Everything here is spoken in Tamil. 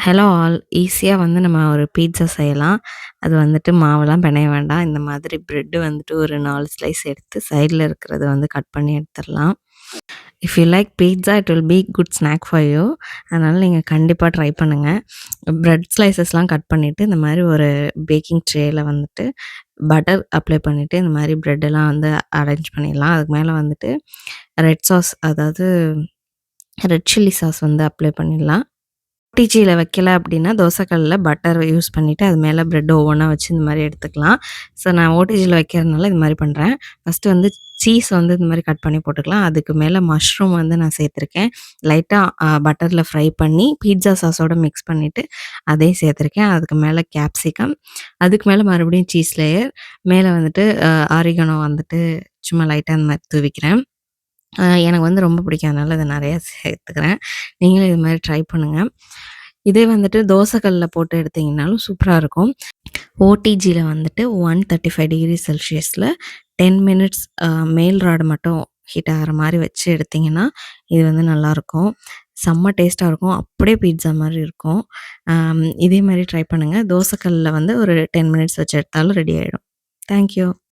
Hello all! ஈஸியா வந்து நம்ம ஒரு பீட்ஸா செய்யலாம். அது வந்துட்டு மாவெல்லாம் பெனைய வேண்டாம். இந்த மாதிரி பிரெட் வந்துட்டு ஒரு 4 ஸ்லைஸ் எடுத்து சைட்ல இருக்கிறத வந்து கட் பண்ணி எடுத்துறலாம். If you like pizza it will be good snack for you. அதனால நீங்க கண்டிப்பா ட்ரை பண்ணுங்க. பிரெட் ஸ்லைசஸ்லாம் கட் பண்ணிட்டு, இந்த மாரி ஒரு பேக்கிங் ட்ரேல வந்துட்டு பட்டர் அப்ளை பண்ணிட்டு, இந்த மாரி பிரெட்டெல்லாம் வந்து அரேஞ்ச் பண்ணிடலாம். அதுக்கு மேல வந்துட்டு ரெட் சாஸ் அதாவது ரெட் சில்லி சாஸ் வந்து அப்ளை பண்ணிடலாம். ஓடிஜியில வைக்கல அப்படின்னா, தோசை கல்லுல பட்டர் யூஸ் பண்ணிட்டு, அது மேல பிரெட் ஒவ்வொன்னா வச்சு இந்த மாரி எடுத்துக்கலாம். ஸோ நான் ஓடிஜியில வைக்கிறதுனால இது மாரி பண்றேன். ஃபர்ஸ்ட்டு வந்து சீஸ் வந்து இந்த மாரி கட் பண்ணி போட்டுக்கலாம். அதுக்கு மேல மஷ்ரூம் வந்து நான் சேர்த்துருக்கேன். லைட்டா பட்டர்ல ஃப்ரை பண்ணி, பீட்ஸா சாஸோட மிக்ஸ் பண்ணிட்டு, அதையும் சேர்த்துருக்கேன். அதுக்கு மேல கேப்சிகம், அதுக்கு மேல மறுபடியும் சீஸ் லேயர், மேல வந்துட்டு ஆரிகனோ வந்துட்டு சும்மா லைட்டா இந்த மாரி தூவிக்கிறேன். எனக்கு வந்து ரொம்ப பிடிக்கும். அதனால அத நெறையா சேர்த்துக்கிறேன். நீங்களும் இது மாரி ட்ரை பண்ணுங்க. இதே வந்துட்டு தோசை கல்லுல போட்டு எடுத்தீங்கனாலும் சூப்பரா இருக்கும். ஓடிஜில வந்துட்டு 135 டிகிரி செல்சியஸ்ல 10 மினிட்ஸ் மேல் ராடு மட்டும் ஹீட் ஆகுற மாரி வச்சு எடுத்தீங்கன்னா, இது வந்து நல்லாயிருக்கும். செம்ம டேஸ்ட்டா இருக்கும். அப்படியே பீட்ஸா மாரி இருக்கும். இதே மாரி ட்ரை பண்ணுங்க. தோசை கல்லுல வந்து ஒரு 10 மினிட்ஸ் வச்சு எடுத்தாலும் ரெடி ஆயிடும். Thank you.